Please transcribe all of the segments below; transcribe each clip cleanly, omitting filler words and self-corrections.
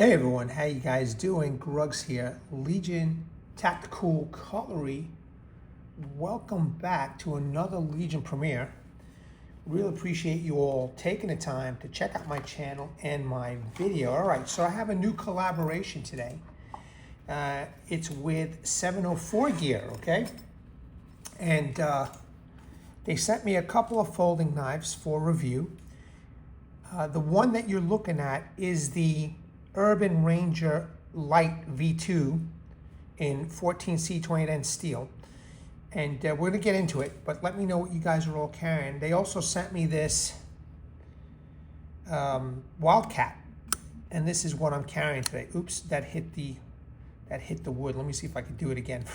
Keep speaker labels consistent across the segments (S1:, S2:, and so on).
S1: Hey everyone, how you guys doing? Grugs here, Legion Tactical Cutlery. Welcome back to another Legion premiere. Really appreciate you all taking the time to check out my channel and my video. All right, so I have a new collaboration today. It's with 704 Gear, okay? And they sent me a couple of folding knives for review. The one that you're looking at is the Urban Ranger Lite V2 in 14C28N steel. And we're going to get into it, but let me know what you guys are all carrying. They also sent me this Wildcat, and this is what I'm carrying today. Oops, that hit the wood. Let me see if I can do it again.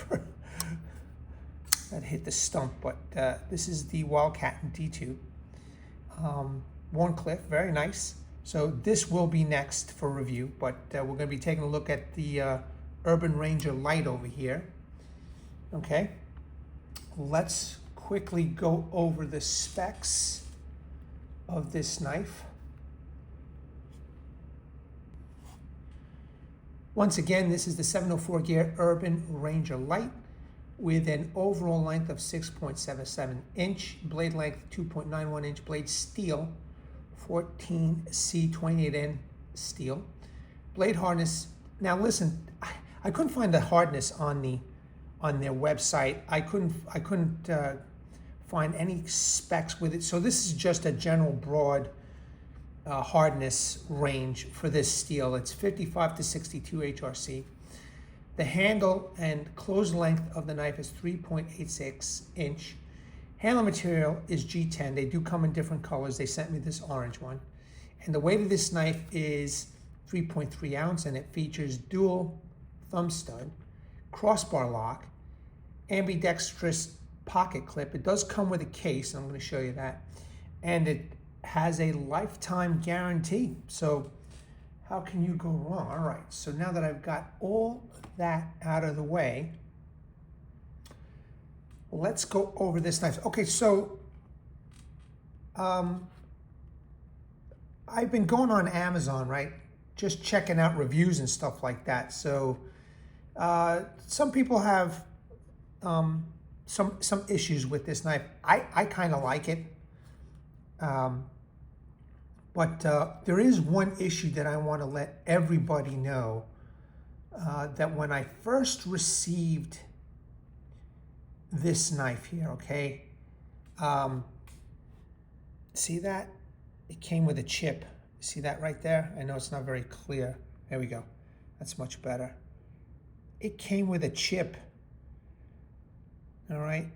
S1: That hit the stump, but this is the Wildcat in D2. Warncliffe, very nice. So this will be next for review, but we're going to be taking a look at the Urban Ranger Lite over here. Okay, let's quickly go over the specs of this knife. Once again, this is the 704 Gear Urban Ranger Lite with an overall length of 6.77 inch, blade length 2.91 inch, blade steel 14C28N steel. Blade hardness. Now listen, I couldn't find the hardness on their website. I couldn't find any specs with it. So this is just a general broad hardness range for this steel. It's 55 to 62 HRC. The handle and close length of the knife is 3.86 inch. Handle material is G10. They do come in different colors. They sent me this orange one. And the weight of this knife is 3.3 ounce, and it features dual thumbstud, crossbar lock, ambidextrous pocket clip. It does come with a case, and I'm going to show you that. And it has a lifetime guarantee. So how can you go wrong? All right, so now that I've got all that out of the way, let's go over this knife. Okay, so I've been going on Amazon, right? Just checking out reviews and stuff like that. So some people have some issues with this knife. I kind of like it. But there is one issue that I want to let everybody know, that when I first received this knife here, okay, see that? It came with a chip. See that right there? I know it's not very clear. There we go. That's much better. It came with a chip. All right.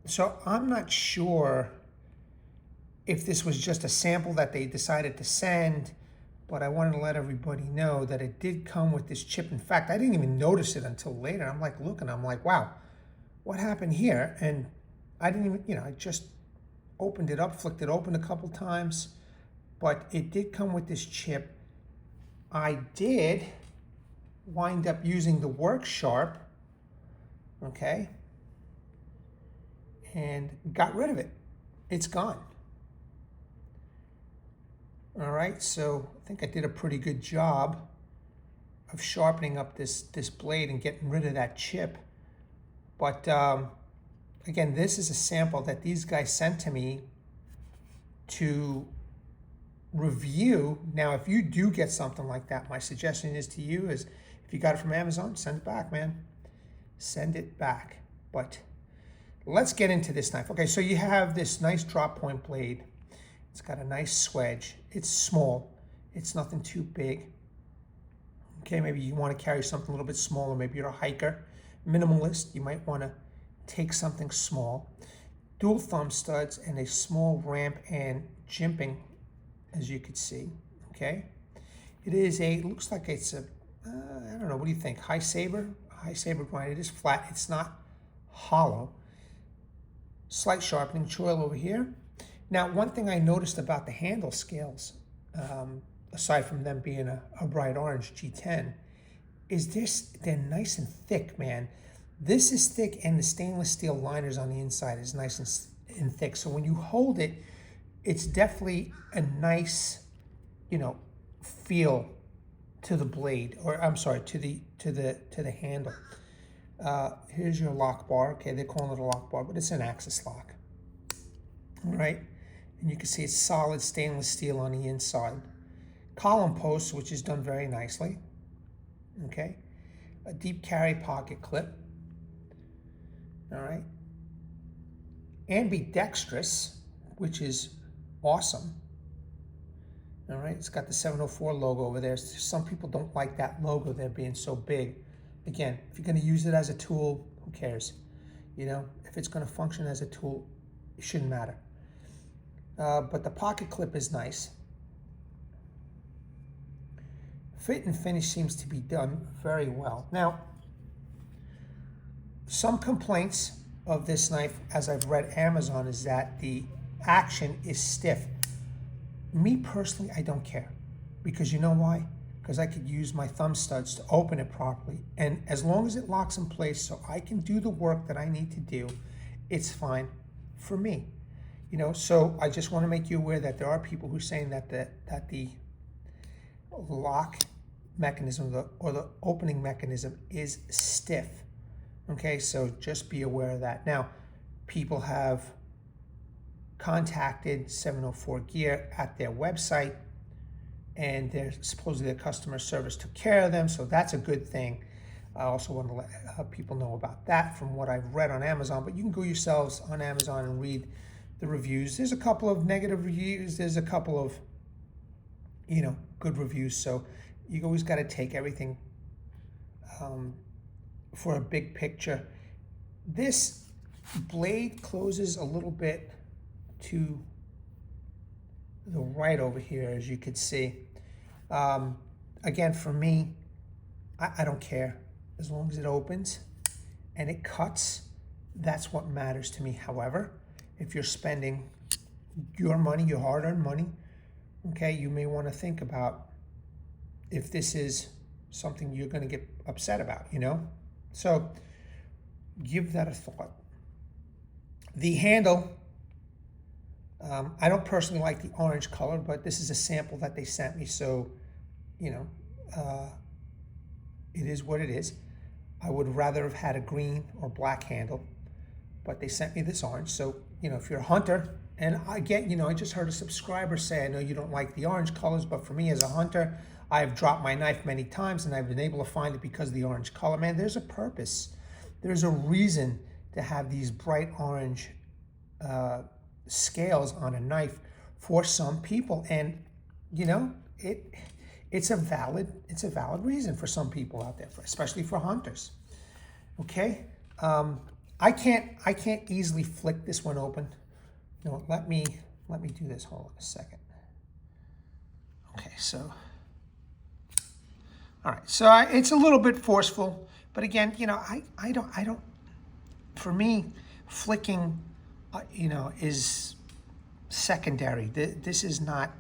S1: So I'm not sure if this was just a sample that they decided to send, but I wanted to let everybody know that it did come with this chip. In fact, I didn't even notice it until later. I'm like looking, I'm like, wow, what happened here? And I didn't even, I just opened it up, flicked it open a couple times, but it did come with this chip. I did wind up using the work sharp, okay, and got rid of it. It's gone. All right, so I think I did a pretty good job of sharpening up this blade and getting rid of that chip. But again, this is a sample that these guys sent to me to review. Now, if you do get something like that, my suggestion is to you is, if you got it from Amazon, send it back, man. Send it back. But let's get into this knife. Okay, so you have this nice drop point blade. It's got a nice swedge. It's small. It's nothing too big. Okay, maybe you want to carry something a little bit smaller. Maybe you're a hiker, minimalist. You might want to take something small. Dual thumb studs and a small ramp and jimping, as you could see. Okay, it is looks like it's a, I don't know, what do you think? High saber grind. It is flat. It's not hollow. Slight sharpening choil over here. Now, one thing I noticed about the handle scales, aside from them being a bright orange G10, is they're nice and thick, man. This is thick, and the stainless steel liners on the inside is nice and thick. So when you hold it, it's definitely a nice, feel to the blade, or I'm sorry, to the handle. Here's your lock bar. Okay, they're calling it a lock bar, but it's an axis lock. All right, and you can see it's solid stainless steel on the inside. Column posts, which is done very nicely. Okay, a deep carry pocket clip. All right, ambidextrous, which is awesome. All right, it's got the 704 logo over there. Some people don't like that logo there being so big. Again, if you're going to use it as a tool, who cares? You know, if it's going to function as a tool, it shouldn't matter. But the pocket clip is nice. Fit and finish seems to be done very well. Now, some complaints of this knife, as I've read Amazon, is that the action is stiff. Me personally, I don't care, because you know why? Because I could use my thumb studs to open it properly, and as long as it locks in place so I can do the work that I need to do, it's fine for me. You know, so I just want to make you aware that there are people who are saying that the lock mechanism or the opening mechanism is stiff. Okay, so just be aware of that. Now, people have contacted 704 Gear at their website, and supposedly their customer service took care of them, so that's a good thing. I also want to let people know about that from what I've read on Amazon, but you can go yourselves on Amazon and read the reviews. There's a couple of negative reviews, there's a couple of, you know, good reviews, so you always got to take everything for a big picture. This blade closes a little bit to the right over here, as you could see. Again, for me, I don't care. As long as it opens and it cuts, that's what matters to me. However, if you're spending your money, your hard-earned money, okay, you may want to think about if this is something you're going to get upset about, you know? So give that a thought. The handle, I don't personally like the orange color, but this is a sample that they sent me, so, you know, it is what it is. I would rather have had a green or black handle, but they sent me this orange. So, you know, if you're a hunter, and I get, you know, I just heard a subscriber say, I know you don't like the orange colors, but for me as a hunter, I've dropped my knife many times and I've been able to find it because of the orange color. Man, there's a purpose. There's a reason to have these bright orange scales on a knife for some people, and you know, it's a valid reason for some people out there, especially for hunters. Okay, I can't easily flick this one open. No, let me do this. Hold on a second. Okay, so all right, so it's a little bit forceful, but again, you know, I don't. For me, flicking, you know, is secondary. This is not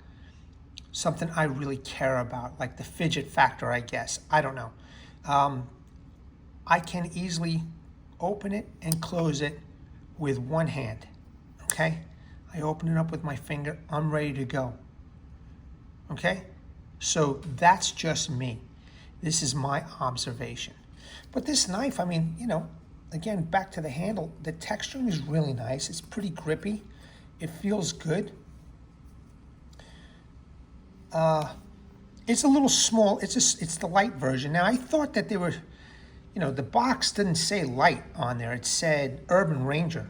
S1: something I really care about, like the fidget factor, I guess. I don't know. I can easily open it and close it with one hand, okay? I open it up with my finger, I'm ready to go, okay? So that's just me. This is my observation. But this knife, I mean, you know, again, back to the handle, the texturing is really nice. It's pretty grippy. It feels good. It's a little small. It's the light version. Now, I thought that they were, you know, the box didn't say Lite on there. It said Urban Ranger.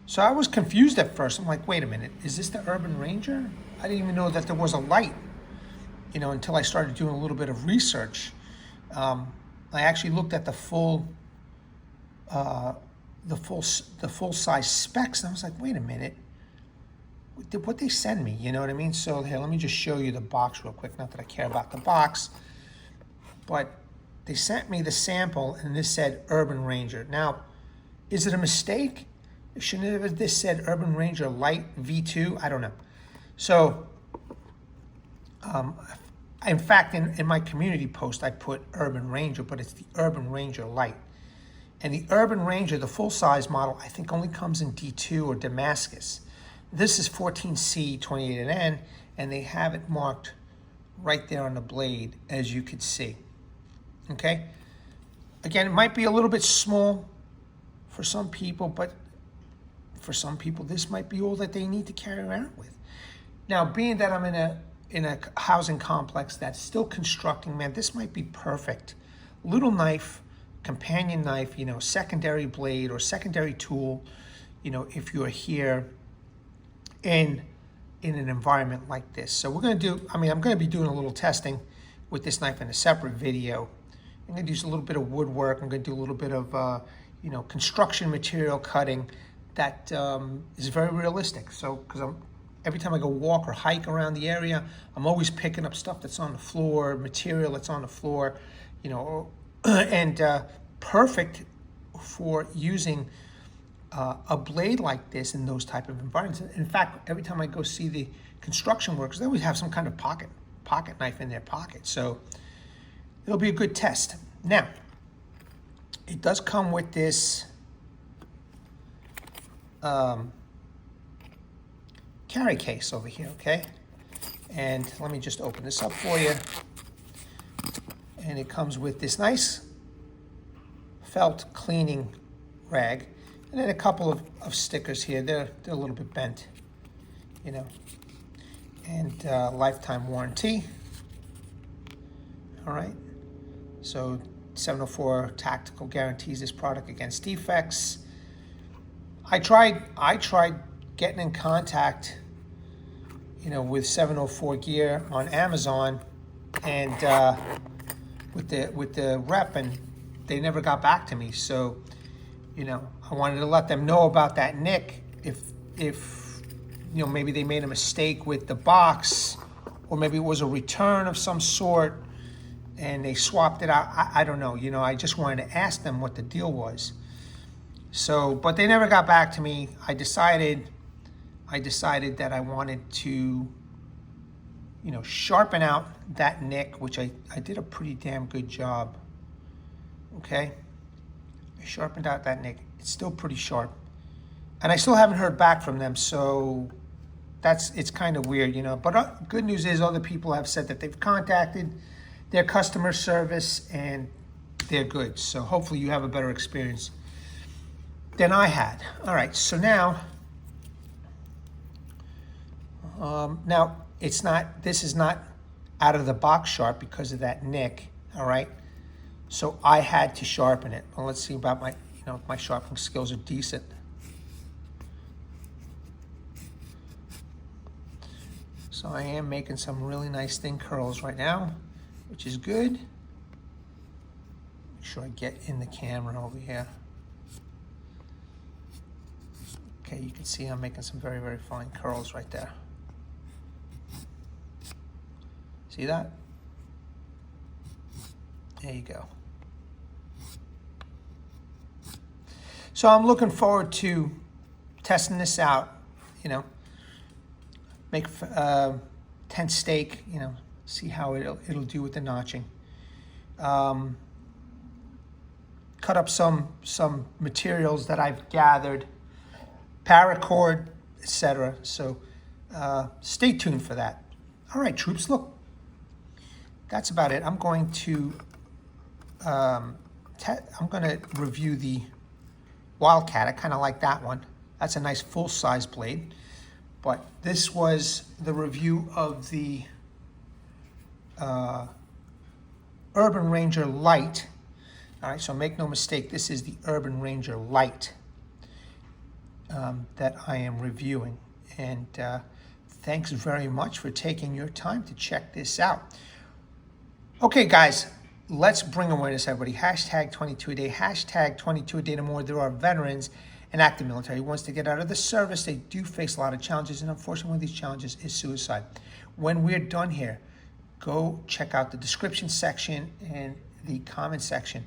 S1: So I was confused at first. I'm like, wait a minute, is this the Urban Ranger? I didn't even know that there was a Lite, you know, until I started doing a little bit of research. I actually looked at the full size specs, and I was like, wait a minute, what they send me, you know what I mean? So here, let me just show you the box real quick. Not that I care about the box, but they sent me the sample, and this said Urban Ranger. Now, is it a mistake? Shouldn't have this said Urban Ranger Lite V2? I don't know. So, in fact, in my community post, I put Urban Ranger, but it's the Urban Ranger Lite. And the Urban Ranger, the full-size model, I think only comes in D2 or Damascus. This is 14C 28N, and they have it marked right there on the blade, as you could see. Okay? Again, it might be a little bit small for some people, but for some people, this might be all that they need to carry around with. Now, being that I'm in a housing complex that's still constructing, man, this might be perfect. Little knife, companion knife, secondary blade or secondary tool, if you're here in an environment like this. So we're going to do, I'm going to be doing a little testing with this knife in a separate video. I'm going to use a little bit of woodwork. I'm going to do a little bit of, construction material cutting that is very realistic. So, because every time I go walk or hike around the area, I'm always picking up stuff that's on the floor, material that's on the floor, and perfect for using a blade like this in those type of environments. In fact, every time I go see the construction workers, they always have some kind of pocket knife in their pocket. So it'll be a good test. Now, it does come with this carry case over here, okay? And let me just open this up for you. And it comes with this nice felt cleaning rag, and then a couple of stickers here. They're a little bit bent, and lifetime warranty. All right, so 704 Tactical guarantees this product against defects. I tried getting in contact, with 704 gear on Amazon, and with the rep, and they never got back to me. So, I wanted to let them know about that nick. If maybe they made a mistake with the box, or maybe it was a return of some sort, and they swapped it out. I don't know. I just wanted to ask them what the deal was. So, but they never got back to me. I decided that I wanted to, sharpen out that nick, which I did a pretty damn good job. Okay, I sharpened out that nick. It's still pretty sharp, and I still haven't heard back from them. So it's kind of weird, But good news is other people have said that they've contacted their customer service and they're good. So hopefully you have a better experience than I had. All right, so now this is not out of the box sharp because of that nick. All right, so I had to sharpen it. Well, let's see about my sharpening skills are decent. So I am making some really nice thin curls right now, which is good. Make sure I get in the camera over here. Okay, you can see I'm making some very, very fine curls right there. See that? There you go. So I'm looking forward to testing this out, make 10 steak, see how it'll do with the notching. Cut up some materials that I've gathered, paracord, etc. So stay tuned for that. All right, troops, look, that's about it. I'm going to review the Wildcat. I kind of like that one. That's a nice full-size blade. But this was the review of the Urban Ranger Lite. All right, so make no mistake, this is the Urban Ranger Lite that I am reviewing. And thanks very much for taking your time to check this out. Okay, guys, let's bring awareness, everybody. Hashtag 22 a day, hashtag 22 a day no more. There are veterans and active military who wants to get out of the service. They do face a lot of challenges, and unfortunately, one of these challenges is suicide. When we're done here, go check out the description section and the comment section.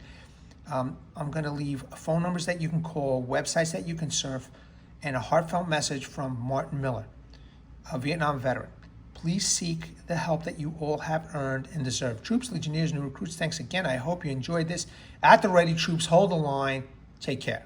S1: I'm going to leave phone numbers that you can call, websites that you can surf, and a heartfelt message from Martin Miller, a Vietnam veteran. Please seek the help that you all have earned and deserve. Troops, Legionnaires, new recruits, thanks again. I hope you enjoyed this. At the ready, troops, hold the line. Take care.